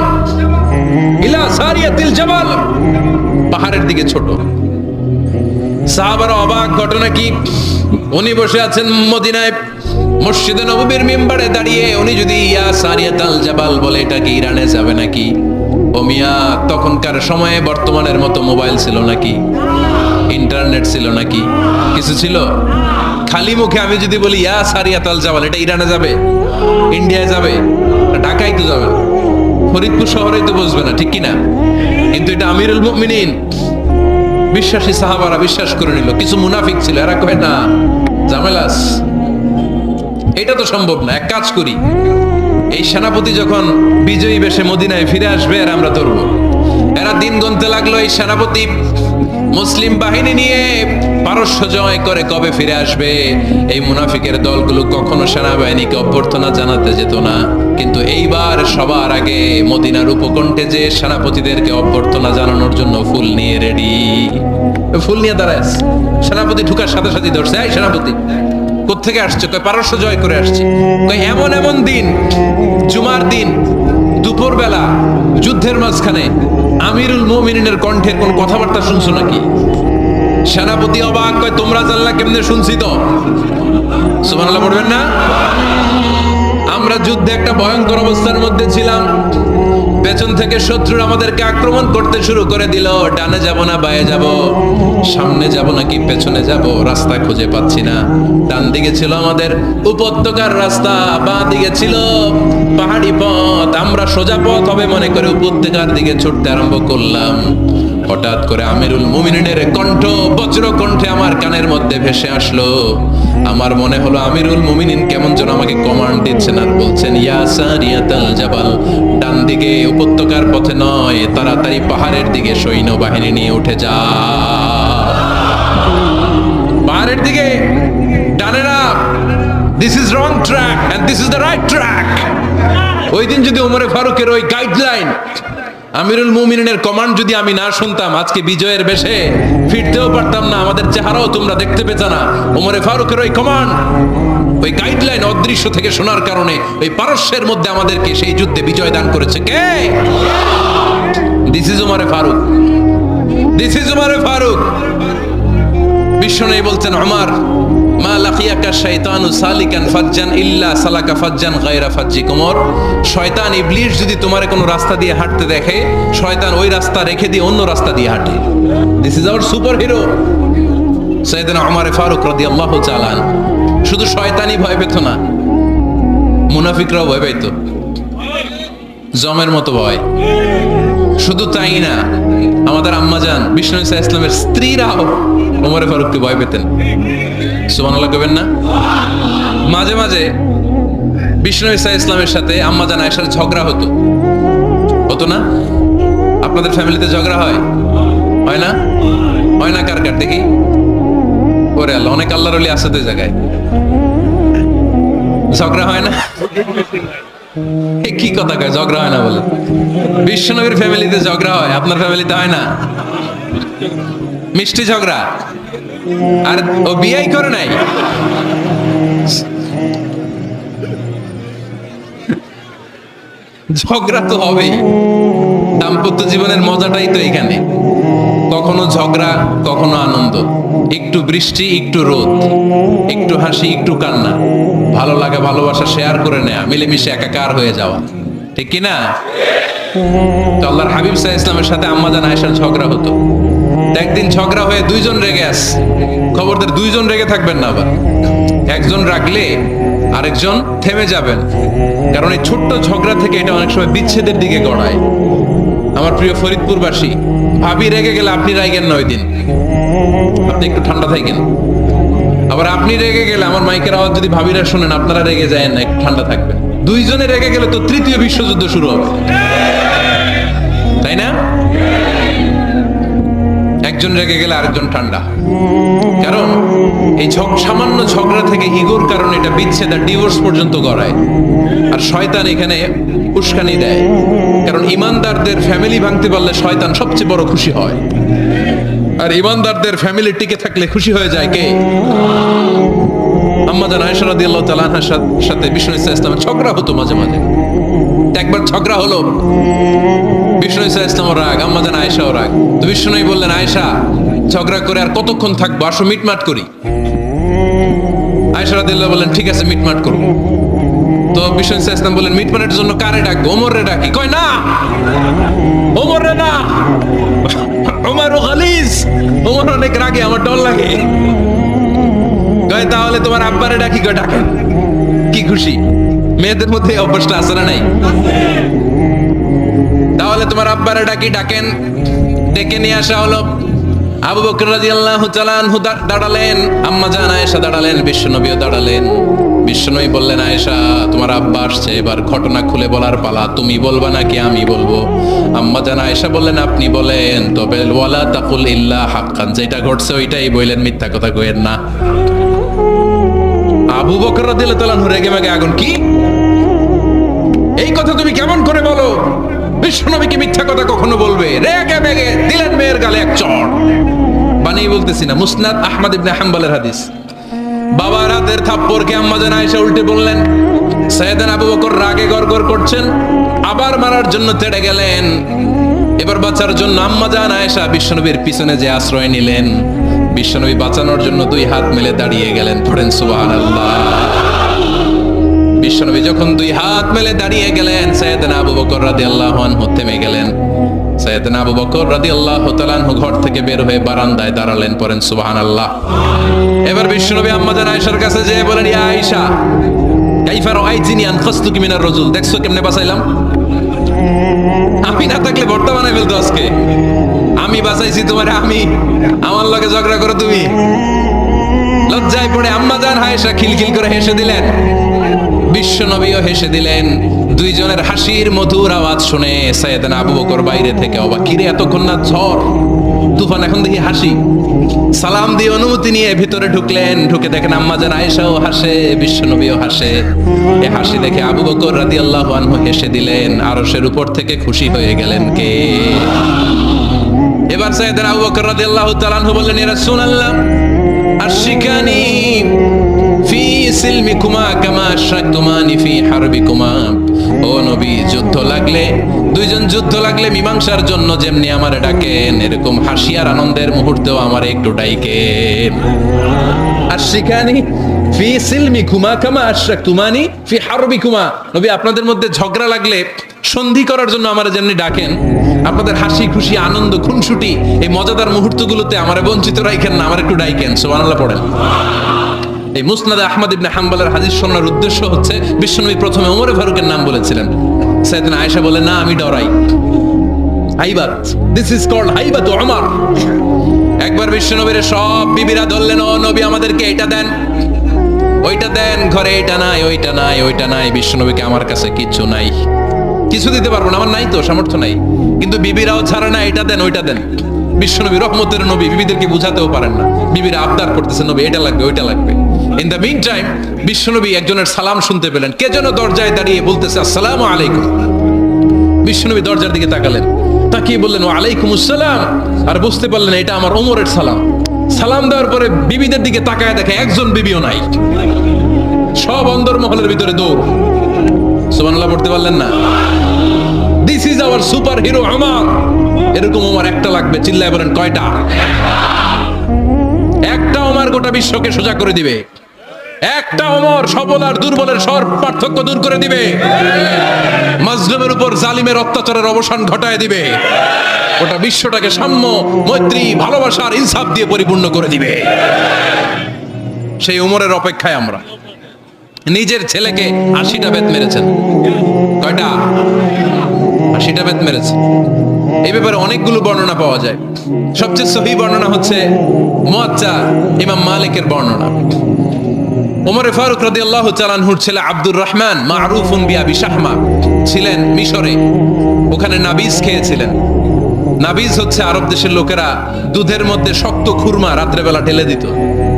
ইলা সারিয়াতিল জাবাল, পাহাড়ের দিকে ছোট। সাহাবারা অবাক, ঘটনা কি? উনি বসে আছেন মদিনায় মসজিদে নববীর মিম্বারে দাঁড়িয়ে, উনি যদি ইয়া সারিয়াতাল জাবাল বলে, এটা কি ইরানে যাবে নাকি? ও মিয়া, তখনকার সময়ে বর্তমানের মতো মোবাইল ছিল নাকি? ইন্টারনেট ছিল নাকি? কিছু ছিল? খালি মুখে আমি যদি বলি ইয়া সারিয়াতাল জাবাল, এটা ইরানে যাবে, ইন্ডিয়ায় যাবে, ঢাকায় তো যাবে, ফরিদপুর শহরেই তো বসবে না, ঠিক কিনা? কিন্তু এটা আমিরুল মুমিনিন বিশ্বাসী সাহাবারা বিশ্বাস করে নিল। কিছু মুনাফিক ছিল, এরা কয় না জামেলাস, এটা তো সম্ভব না। এক কাজ করি, এই সেনাপতি যখন বিজয়ী বেশে মদিনায় ফিরে আসবে আর আমরা ধরবো। এরা দিন গুনতে লাগলো, এই সেনাপতি মুসলিম বাহিনী নিয়ে পারস্য জয় করে কবে ফিরে আসবে। এই মুনাফিকের দলগুলো কখনো সেনাবাহিনীকে অভ্যর্থনা জানাতে যেত না, কিন্তু এইবার সবার আগে মদিনার উপকণ্ঠে যে সেনাপতিদেরকে অভ্যর্থনা জানানোর জন্য ফুল নিয়ে রেডি। ফুল নিয়ে দাঁড়ায় সেনাপতি ঢুকার সাথে সাথে ধরছে, এই সেনাপতি কোত্থেকে আসছে? কয় পারস্য জয় করে আসছে। কয় এমন এমন দিন, জুমার দিন দুপুর বেলা যুদ্ধের মাঝখানে আমিরুল মুমিনিনের কণ্ঠের কোন কথাবার্তা শুনছো নাকি? সেনাপতি অবাক, কয় তোমরা জানলা কেমনে? শুনছি তো। সুবহানাল্লাহ পড়বেন না? আমরা যুদ্ধে একটা ভয়ঙ্কর অবস্থার মধ্যে ছিলাম। পেছন থেকে শত্রুরা আমাদেরকে আক্রমণ করতে শুরু করে দিল। ডানে যাব না বায়ে যাব, সামনে যাব নাকি পেছনে যাব, রাস্তা খুঁজে পাচ্ছি না। ডান দিকে ছিল আমাদের উপত্যকার রাস্তা, বাঁ দিকে ছিল পাহাড়ি পথ। আমরা সোজা পথ হবে মনে করে উপত্যকার দিকে ছুটতে আরম্ভ করলাম। হঠাৎ করে আমিরুল মুমিনিনের কণ্ঠ বজ্র কণ্ঠে আমার কানের মধ্যে ভেসে আসলো। আমার মনে হলো আমিরুল মুমিনিন কেমন যেন আমাকে কমান্ড দিচ্ছেন আর বলছেন, ইয়া সারিয়াতাল জাবাল, ডান দিকে উপত্যকার পথে নয়, তাড়াতাড়ি পাহাড়ের দিকে সৈন্যবাহিনী নিয়ে উঠে যা। পাহাড়ের দিকে, ডানে না। This is wrong track and this is the right track. ওই দিন যদি ওমরে ফারুকের ওই গাইডলাইন, আমিরুল মুমিনিনের কমান্ড যদি আমি না শুনতাম, আজকে বিজয়ের বেশে ফিরতেও পারতাম না, আমাদের চেহারাও তোমরা দেখতে পেত না। ওমরে ফারুকের ওই কমান্ড, ওই গাইডলাইন অদৃশ্য থেকে শোনার কারণে ওই পারস্যের মধ্যে আমাদেরকে সেই যুদ্ধে বিজয় দান করেছে কে? দিস ইজ ওমরে ফারুক, দিস ইজ ওমরে ফারুক। বিশ্বনবী বলছেন, ওমর মা লাকিয়াকা শাইতানু সালিকান ফাজ্জান ইল্লা সালাকা ফাজ্জান গায়রা ফাজ্জি কুমর। শয়তান ইবলিস যদি তোমার কোনো রাস্তা দিয়ে হাঁটতে দেখে, শয়তান ওই রাস্তা রেখে দিয়ে অন্য রাস্তা দিয়ে হাঁটে। This is our super hero সাইয়েদনা ওমর ফারুক রাদিয়াল্লাহু তাআলা আনহু। শুধু শয়তানই ভয় পেত না, মুনাফিকরাও ভয় পেত, জমের মতো ভয়। শুধু তাই না, আমাদের আম্মাজান বিষ্ণু ইসা ইসলামের স্ত্রীরাও ওমর ফারুককে ভয় পেতেন। সুবহানাল্লাহ কইবেন না? মাঝে মাঝে বিষ্ণু ইসা ইসলামের সাথে আম্মাজান আয়েশার ঝগড়া হতো, হতো না? আপনাদের ফ্যামিলিতে ঝগড়া হয়? হয় না? হয় না? কার কার দেখি? ওরে আল্লাহ, অনেক আল্লাহর ওলি আছে তো এই জায়গায়। ঝগড়া হয় না? কি কথা কয়, ঝগড়া হয় না বলে? বিশ্বনবীর ফ্যামিলিতে ঝগড়া হয়, আপনার ফ্যামিলিতে হয় না? মিষ্টি ঝগড়া। আর ও বিয়েই করে নাই। ঝগড়া তো হবেই, দাম্পত্য জীবনের মজাটাই তো এখানে। কখনো ঝগড়া, কখনো আনন্দ, একটু বৃষ্টি, একটু রোদ, একটু হাসি, একটু কান্না, ভালো লাগা ভালোবাসা শেয়ার করে নেয়া, মিলেমিশে একাকার হয়ে যাওয়া, ঠিক কি না? তো আল্লাহর হাবিব সাল্লাল্লাহু আলাইহি ওয়াসাল্লামের সাথে আম্মাজান আয়েশার ঝগড়া হতো। একদিন ঝগড়া হয়ে দুইজন রেগে আছে। খবরদার দুইজন রেগে থাকবেন না, আবার একজন রাগলে আরেকজন থেমে যাবেন, কারণ এই ছোট্ট ঝগড়া থেকে এটা অনেক সময় বিচ্ছেদের দিকে গড়ায়। আমার প্রিয় ফরিদপুরবাসী, ভাবি রেগে গেলে আপনি রাগেন না, ওই দিন আপনি একটু ঠান্ডা থাকেন। আবার আপনি রেগে গেলে, আমার মাইকের আওয়াজ যদি ভাবিরা শুনেন, আপনারা রেগে যায় না, একটু ঠান্ডা থাকবেন। দুইজনে রেগে গেলে তো তৃতীয় বিশ্বযুদ্ধ শুরু হবে, তাই না? একজন রেগে গেলে আরেকজন ঠান্ডা, কারণ এই সামান্য ঝগড়া থেকে ইগোর কারণে এটা বিচ্ছেদ আর ডিভোর্স পর্যন্ত গড়ায়। আর শয়তান এখানে উস্কানি দেয়, কারণ ইমানদারদের ফ্যামিলি ভাঙতে পারলে শয়তান সবচেয়ে বড় খুশি হয়, আর ইমানদারদের ফ্যামিলি টিকে থাকলে খুশি হয়ে যায় কে? আম্মাজান আয়েশা রাদিয়াল্লাহু তাআলা আনহার সাথে বিষ্ণু ইসা ইসলামের ঝগড়া হতো মাঝে মাঝে। একবার ঝগড়া হলো, বিষ্ণু ইসা ইসলামও রাগ, আম্মাজান আয়েশাও রাগ। তো বিষ্ণুই বললেন, আয়েশা, ঝগড়া করে আর কতক্ষণ থাকবো, আসো মিটমাট করি। আয়েশা রাদিয়াল্লাহু বললেন, ঠিক আছে মিটমাট করবো। তো বিষ্ণু ইসা ইসলাম বললেন, মিটমাটের জন্য কারে ডাকবো? ওমর রে ডাকি। কয় না, ওমর রে না, ওমর গালিজ, ওমর অনেক রাগে, আমার ডর লাগে। কয় তাহলে তোমার আব্বারে ডাকি। কয় ডাকেন। কি খুশি, মেয়েদের মধ্যে অভ্যাসটা আছে না নাই? তাহলে তোমার আব্বারে ডাকি, ডাকেন। ডেকে নিয়ে আসা হলো। আবু বকর রাদিয়াল্লাহু তাআলা আনহু দাঁড়ালেন, আম্মাজান আয়েশা দাঁড়ালেন, বিশ্বনবীও দাঁড়ালেন। বিশ্বনবী বললেন, আয়েশা, তোমার আব্বা আসছে, এবার ঘটনা খুলে বলার পালা, তুমি বলবা নাকি আমি বলবো? আম্মাজান আয়েশা বললেন, আপনি বলেন, তবে ওয়ালা তাকুল ইল্লা হাক্কান, যেটা ঘটছে ওইটাই বললেন, মিথ্যা কথা কইেন না। আবু বকর রাদিয়াল্লাহু তাআলা আনহু রেগে মেগে আগুন। কি, এই কথা তুমি কেমন করে বলো? বিশ্বনবীকে মিথ্যা কথা কখনো বলবে? রেগে মেগে দিলেন মেয়ের গালে এক চড়। বানিয়ে বলতেছি না, মুসনাদ আহমদ ইবনে হাম্বলের হাদিস। বাবার হাতের থাপ্পড়কে আম্মাজান আয়েশা উল্টে বললেন। সাইয়েদনা আবু বকর রাগে গড়গড় করছেন, আবার মারার জন্য তেড়ে গেলেন। এবার বাঁচার জন্য আম্মাজান আয়েশা বিশ্বনবীর পিছনে যে আশ্রয় নিলেন, বিশ্বনবী বাঁচানোর জন্য দুই হাত মেলে দাঁড়িয়ে গেলেন। পড়েন সুবহানাল্লাহ। বিশ্বনবী যখন দুই হাত মেলে দাঁড়িয়ে গেলেন, সাইয়েদনা আবু বকর রাদিয়াল্লাহু আনহু থেমে গেলেন। সাইয়েদনা আবু বকর রাদিয়াল্লাহু তাআলা আনহু ঘর থেকে বের হয়ে বারান্দায় দাঁড়ালেন। পড়েন সুবহানাল্লাহ। এবার বিশ্বনবী আম্মাজান আয়েশার কাছে যেয়ে বলেন, ইয়া আয়েশা, কাইফা রাআইতিনি আনখাসতুকি মিনার রাজুল, দেখছো কেমনে বাঁচাইলাম? আমি না থাকলে ভর্তা বানাই ফেলতো আজকে। আমি বাঁচাইছি তোমারে, আমি, আমার লগে ঝগড়া করো তুমি। লজ্জায় পড়ে আম্মাজান আয়েশা খিলখিল করে হেসে দিলেন, বিশ্বনবীও হেসে দিলেন। দুইজনের হাসির মধুর আওয়াজ শুনে সাইয়েদনা আবু বকর বাইরে থেকে অবাক, কিরে এতক্ষণ না ঝড় তুফান, এখন দেখি হাসি। সালাম দিয়ে অনুমতি নিয়ে ভিতরে ঢুকলেন। ঢুকে দেখেন আম্মাজান আয়েশাও হাসে, বিশ্বনবীও হাসে। এ হাসি দেখে আবু বকর রাদিয়াল্লাহু আনহু হেসে দিলেন। আরশের উপর থেকে খুশি হয়ে গেলেন কে? এবার সাইয়েদনা আবু বকর রাদিয়াল্লাহু তাআলা আনহু বললেন, ইয়া রাসূলুল্লাহ, আশরিকানি ফি সিলমিকুমা কামা আশরাকতুমানি ফি হারবিকুমা। ও নবী, যুদ্ধ লাগলে, দুইজন যুদ্ধ লাগলে মীমাংসার জন্য যেমনি আমারে ডাকেন, এরকম হাসি আর আনন্দের মুহূর্তেও আমারে একটু ডাইকেন। আর শিখানি ফি সিলমিকুমা কামা আশরাকতুমানি ফি হারবিকুমা। নবী, আপনাদের মধ্যে ঝগড়া লাগলে সন্ধি করার জন্য আমারে যেমনি ডাকেন, আপনাদের হাসি খুশি আনন্দ খুনসুটি এই মজাদার মুহূর্তগুলোতে আমারে বঞ্চিত রাখেন না, আমার একটু ডাইকেন। সুবহানাল্লাহ পড়েন। এই মুসনাদ আহমদ ইবনে হাম্বলের হাদিস শোনার উদ্দেশ্য হচ্ছে, বিশ্বনবী প্রথমে ওমরে ফারুকের নাম বলেছিলেন। সাইয়েদনা আয়েশা বলে, না আমি ডরাই। হাইবাত, দিস ইজ কল্ড হাইবাত ওমর। একবার বিশ্বনবীর সব বিবিরা ধরলেন, ও নবী আমাদেরকে এটা দেন, ওইটা দেন, ঘরে এটা নাই, ওইটা নাই, ওইটা নাই। বিশ্বনবীকে, আমার কাছে কিচ্ছু নাই, কিছু দিতে পারবো না, আমার নাই তো, সামর্থ্য নাই। কিন্তু বিবিরাও ছাড়ে না, এটা দেন, ওইটা দেন। বিশ্বনবী রহমতের নবী, বিবিদেরকে বুঝাতেও পারেন না, বিবিরা আবদার করতেছে, নবী এটা লাগবে, ওইটা লাগবে। ইন দ্য মিন টাইম বিশ্বনবী একজনের সালাম শুনতে পেলেন, কে যেন দরজায় দাঁড়িয়ে বলতেছে আসসালামু আলাইকুম। বিশ্বনবী দরজার দিকে তাকালেন, তাকিয়ে বললেন ওয়া আলাইকুমুস সালাম, আর বুঝতে পারলেন এটা আমার ওমরের সালাম। সালাম দেওয়ার পরে বিবিদের দিকে তাকায় দেখে একজন বিবিও নাই, সব অন্দরমহলের ভিতরে দৌড়। সুবহানাল্লাহ পড়তে পারলেন না? This is our super hero Omar. এরকম ওমর একটা লাগবে, চিল্লায় বলেন কয়টা? একটা ওমর গোটা বিশ্বকে সোজা করে দিবে। একটা ওমর সবল আর দুর্বলের সব পার্থক্য দূর করে দিবে, মাজলুমের উপর জালিমের অত্যাচারের অবসান ঘটায় দিবে, গোটা বিশ্বটাকে সাম্য, মৈত্রী, ভালোবাসার ইনসাফ দিয়ে পরিপূর্ণ করে দিবে। সেই ওমরের অপেক্ষায় আমরা। নিজের ছেলেকে 80টা বেত মেরেছেন। কয়টা? 80টা বেত মেরেছেন। এই ব্যাপারে অনেকগুলো বর্ণনা পাওয়া যায়। সবচেয়ে সহিহ বর্ণনা হচ্ছে মুয়াত্তা ইমাম মালিকের বর্ণনা। ওমরে ফারুক রাদিয়াল্লাহু তাআলা আনহুর ছেলে আব্দুর রহমান মারুফুন বিআবি শাহমা ছিলেন মিশরে। ওখানে নাবিজ খেয়েছিলেন। নাবিজ হচ্ছে আরব দেশের লোকেরা দুধের মধ্যে শক্ত খুরমা রাত্রেবেলা ঢেলে দিত।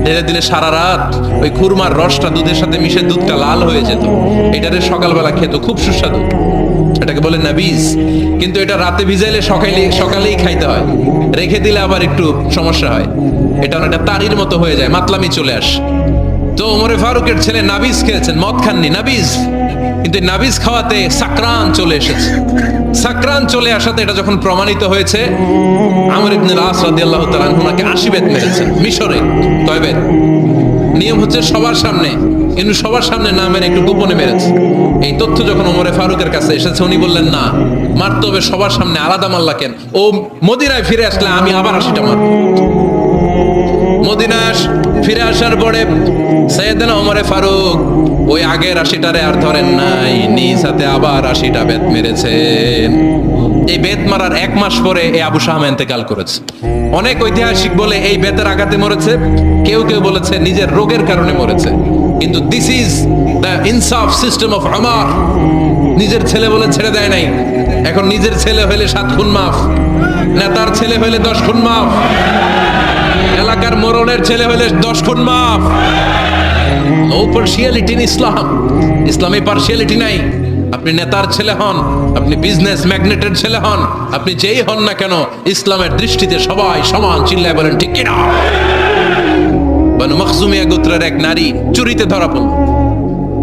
ঢেলে দিলে সারা রাত ওই খুরমার রসটা দুধের সাথে মিশে দুধটা লাল হয়ে যেত। এটারে সকালবেলা খেত, খুব সুস্বাদু, এটাকে বলে নাবিজ। কিন্তু এটা রাতে ভিজাইলে সকালেই খাইতে হয়, রেখে দিলে আবার একটু সমস্যা হয়, এটা অনেকটা তারির মতো হয়ে যায়, মাতলামি চলে আসে। তো ওমরে ফারুকের ছেলে নাবিজ খেয়েছেন, মদ খাননি, নাবিজ। কিন্তু নাবিজ খাওয়াতে সাকরান চলে এসেছে। সাকরান চলে আসাতে এটা যখন প্রমাণিত হয়েছে, আমর ইবনে আস রাদিয়াল্লাহু তাআলা আনহু ওনাকে 80 বেত মেরেছেন মিশরে। কয় বেত? নিয়ম হচ্ছে সবার সামনে, কিন্তু সবার সামনে না মেরে একটু গোপনে মেরেছে। এই তথ্য যখন ওমরে ফারুকের কাছে এসেছে, উনি বললেন না, মারতে হবে সবার সামনে, আলাদা মারলা কেন? ও মদিনায় ফিরে আসলে আমি আবার 80টা মারব। মদিনা ফিরে আসার পরে সাইয়েদনা ওমরে ফারুক ওই আগের 80টারে আর ধরেন নাই, নিজ হাতে আবার 80টা বেত মেরেছেন। এই বেত মারার 1 মাস পরে এই আবু শাহমা ইন্তেকাল করেছে। অনেক ঐতিহাসিক বলে এই বেতের আঘাতে মরেছে, কেউ কেউ বলেছে নিজের রোগের কারণে মরেছে। কিন্তু দিস ইজ দ্য ইনসাফ সিস্টেম অফ ওমর। নিজের ছেলে বলে ছেড়ে দেয় নাই। এখন নিজের ছেলে হইলে 7 খুন মাফ, নেতার ছেলে হইলে 10 খুন মাফ, এলাকার মোড়লের ছেলে হইলে 10 খুন মাফ। নো পার্সিয়ালিটি ইন ইসলাম। ইসলামে পার্সিয়ালিটি নাই। আপনি নেতার ছেলে হন, আপনি বিজনেস ম্যাগনেটের ছেলে হন, আপনি যেই হন না কেন, ইসলামের দৃষ্টিতে সবাই সমান। চিল্লায় বলেন ঠিক কিনা? বানু মখজুমিয়া গোত্রের এক নারী চুরিতে ধরা পড়ল।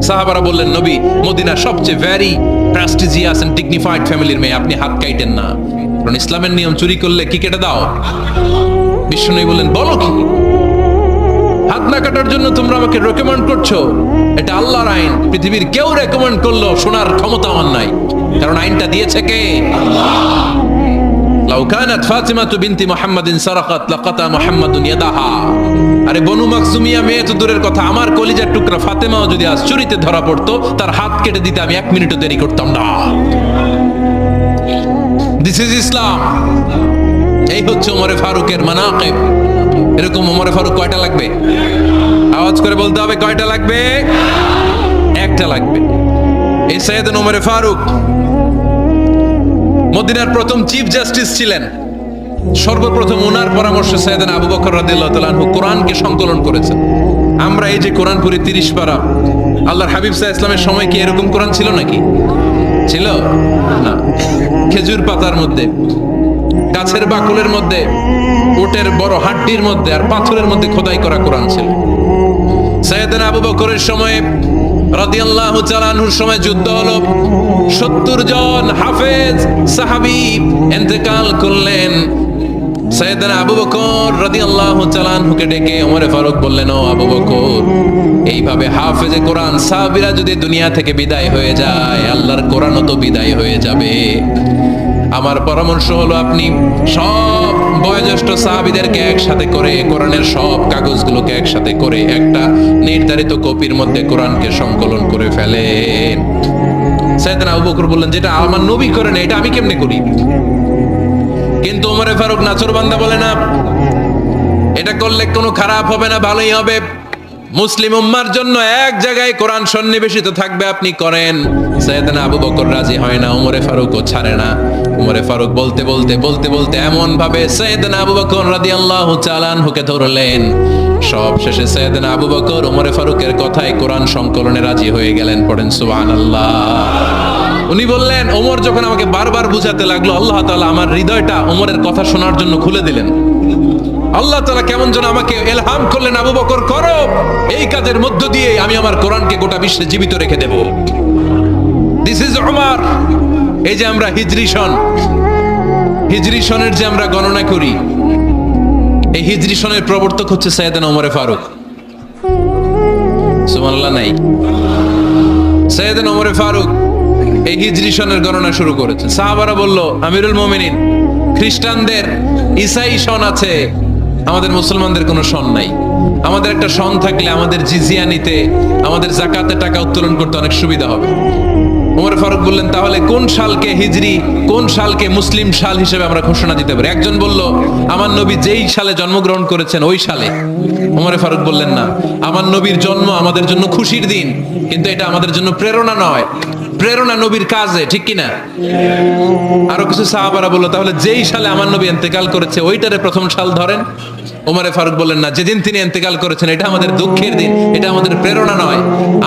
সাহাবারা বললেন, নবী, মদিনার সবচেয়ে ভেরি প্রেস্টিজিয়াস এন্ড ডিগনিফাইড ফ্যামিলির মেয়ে, আপনি হাত কাটেন না, কারণ ইসলামের নিয়ম চুরি করলে কি কেটে দাও? বিষ্ণু বললেন, বলো কি? হাত না কাটার জন্য তোমরা আমাকে রেকমেন্ড করছো? এটা আল্লাহর আইন। পৃথিবীর কেউ রেকমেন্ড করলো শোনার ক্ষমতা আমার নাই, কারণ আইনটা দিয়েছে কে? লাউ কানাত ফাতিমাতু বিনতি মুহাম্মাদিন সারাকাত লাকাতা মুহাম্মাদুন ইয়াদাহা। আরে বনু মাখজুমিয়া মেয়ে তো দূরের কথা, আমার কলিজার টুকরা ফাতেমাও যদি আজ চুরিতে ধরা পড়তো, তার হাত কেটে দিতে আমি 1 মিনিটও দেরি করতাম না। দিস ইজ ইসলাম। এই হচ্ছে ওমরে ফারুকের মানাকিব। এরকম ওমরে ফারুক কয়টা লাগবে? আওয়াজ করে বলতে হবে, কয়টা লাগবে? একটা লাগবে। এই সাইয়েদনা ওমরে ফারুক মদিনার প্রথম চিফ জাস্টিস ছিলেন। সর্বপ্রথম ওনার পরামর্শে সাইয়েদনা আবু বকর রাদিয়াল্লাহু তাআলা আনহু কোরআনকে সংকলন করেছেন। আমরা এই যে কোরআন পড়ি 30 পারা, আল্লাহর হাবিব সাল্লাল্লাহু আলাইহি ওয়াসাল্লামের সময় কি এরকম কোরআন ছিল নাকি? ছিল না। খেজুর পাতার মধ্যে, গাছের বাকলের মধ্যে, উটের বড় হাড্ডির মধ্যে আর পাথরের মধ্যে খোদাই করা কোরআন ছিল। সাইয়েদনা আবু বকরের সময়ে রাদিয়াল্লাহু তাআলা আনহুর সময় যুদ্ধ হলো, 70 জন হাফেজ সাহাবী ইন্তেকাল করলেন। সাইয়েদনা আবু বকর রাদিয়াল্লাহু তাআলা আনহুকে ডেকে ওমর ফারুক বললেন, ও আবু বকর, এইভাবে হাফেজে কোরআন সাহাবীরা যদি দুনিয়া থেকে বিদায় হয়ে যায়, আল্লাহর কোরআনও তো বিদায় হয়ে যাবে। আমার পরামর্শ হলো আপনি সব বয়োজ্যেষ্ঠ সাহাবীদেরকে একসাথে করে কোরআনের সব কাগজগুলোকে একসাথে করে একটা নির্ধারিত কপির মধ্যে কোরআনকে সংকলন করে ফেলেন। সাইয়েদনা আবু বকর বললেন, যেটা আমার নবী করেন এটা আমি কেমনে করি? কিন্তু ওমর ফারুক নাছোড়বান্দা বলে, না, এটা করলে কোনো খারাপ হবে না, ভালোই হবে। মুসলিম উম্মার জন্য এক জায়গায় কোরআন সন্নিবেশিত থাকবে, আপনি করেন। সাইয়েদনা আবু বকর রাজি হয় না, ওমরে ফারুকও ছাড়ে না। ওমরে ফারুক বলতে বলতে বলতে বলতে এমন ভাবে সাইয়েদনা আবু বকর রাদিয়াল্লাহু তাআলা আনহুকে ধরলেন, সব শেষে সাইয়েদনা আবু বকর ওমরে ফারুকের কথায় কোরআন সংকলনে রাজি হয়ে গেলেন। পড়েন সুবহানাল্লাহ। উনি বললেন, ওমর যখন আমাকে বারবার বুঝাতে লাগলো, আল্লাহ তাআলা আমার হৃদয়টা ওমরের কথা শোনার জন্য খুলে দিলেন। আল্লাহ তাআলা কেমন যেন আমাকে ইলহাম করলেন, আবু বকর করো, এই কাজের মধ্য দিয়ে আমি আমার কোরআনকে গোটা বিশ্বে জীবিত রেখে দেব। This is Umar. এই যে আমরা হিজরি সনের যে আমরা গণনা করি, এই হিজরি সনের প্রবর্তক হচ্ছে সাইয়েদনা ওমরে ফারুক। সুবহানাল্লাহ নাই? সাইয়েদনা ওমরে ফারুক এই হিজরি সনের গণনা শুরু করেছে। সাহাবারা বলল, আমিরুল মুমিনিন, খ্রিস্টানদের ঈসাই সন আছে, আমাদের মুসলমানদের কোনো সন নাই। আমাদের একটা সন থাকলে আমাদের জিজিয়া নিতে, আমাদের যাকাতের টাকা উত্তোলন করতে অনেক সুবিধা হবে। ওমর ফারুক বললেন, তাহলে কোন সালকে হিজরি, কোন সালকে মুসলিম সাল হিসেবে আমরা ঘোষণা দিতে পারি? একজন বলল, আমার নবী যেই সালে জন্মগ্রহণ করেছেন ওই সালে। ওমর ফারুক বললেন, না, আমার নবীর জন্ম আমাদের জন্য খুশির দিন, কিন্তু এটা আমাদের জন্য প্রেরণা নয়। প্রেরণা নবীর কাজে, ঠিক কিনা? আরো কিছু সাহাবারা বলল, তাহলে যেই সালে আমার নবী ইন্তেকাল করেছে ওইটারে প্রথম সাল ধরেন। ওমরে ফারুক বললেন, না, যেদিন তিনি ইন্তেকাল করেছেন এটা আমাদের দুঃখের দিন, এটা আমাদের প্রেরণা নয়।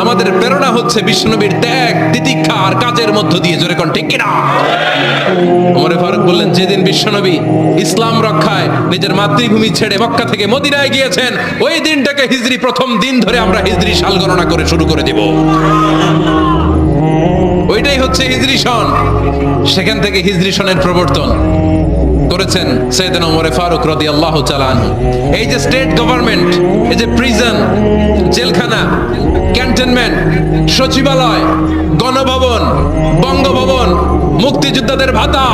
আমাদের প্রেরণা হচ্ছে বিশ্বনবীর ত্যাগ, তিতিক্ষা আর কাজের মধ্য দিয়ে। জোরে কোন ঠিক কিনা? ওমরে ফারুক বললেন, যেদিন বিশ্বনবী ইসলাম রক্ষায় নিজের মাতৃভূমি ছেড়ে মক্কা থেকে মদিনায় গিয়েছেন, ওই দিনটাকে হিজরি প্রথম দিন ধরে আমরা হিজরি সাল গণনা করে শুরু করে দিব। ওইটাই হচ্ছে হিজরি সন। সেখান থেকে হিজরি সনের প্রবর্তন করেছেন সাইয়েদনা ওমর ফারুক রাদিয়াল্লাহু তাআলা আনহু। এই যে স্টেট গভর্নমেন্ট, এই যে প্রিজন, জেলখানা, ক্যান্টনমেন্ট, সচিবালয়, গণভবন, বঙ্গভবন, মুক্তিযোদ্ধাদের ভাতা,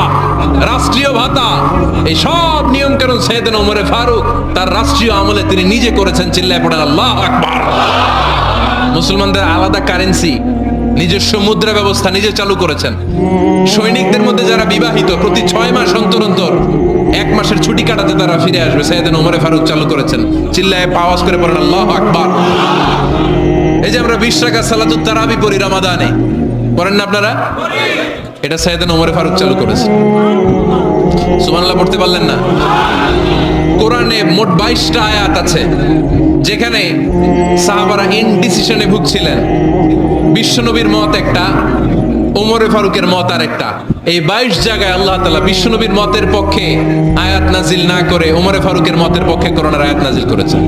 রাষ্ট্রীয় ভাতা, এই সব নিয়ম কানুন সাইয়েদনা ওমর ফারুক তার রাষ্ট্রীয় আমলে তিনি নিজে করেছেন। চিল্লায় পড়েন আল্লাহু আকবার। মুসলমানদের আলাদা কারেন্সি, নিজস্ব মুদ্রা ব্যবস্থা নিজে চালু করেছেন। সৈনিকদের মধ্যে যারা বিবাহিত, প্রতি 6 মাস অন্তর অন্তর 1 মাসের ছুটি কাটাতে তারা ফিরে আসবে, সাইয়েদনা ওমর ফারুক চালু করেছেন। চিল্লায় আওয়াজ করে পড়েন আল্লাহু আকবার। এই যে আমরা 20 রাকাত সালাতুত তারাবি পড়ি রমাদানে, পড়েন না আপনারা? এটা সাইয়েদনা ওমর ফারুক চালু করেছেন। সুবহানাল্লাহ পড়তে পারলেন না? কোরআনে মোট 22টা আয়াত আছে যেখানে সাহাবারা ইনডিসিশনে ভুগছিলেন। বিশ্বনবীর মত একটা, ওমর ফারুকের মত আর একটা। এই 22 জায়গায় আল্লাহ তাআলা বিশ্বনবীর মতের পক্ষে আয়াত নাজিল না করে ওমর ফারুকের মতের পক্ষে কোরআনের আয়াত নাজিল করেছেন।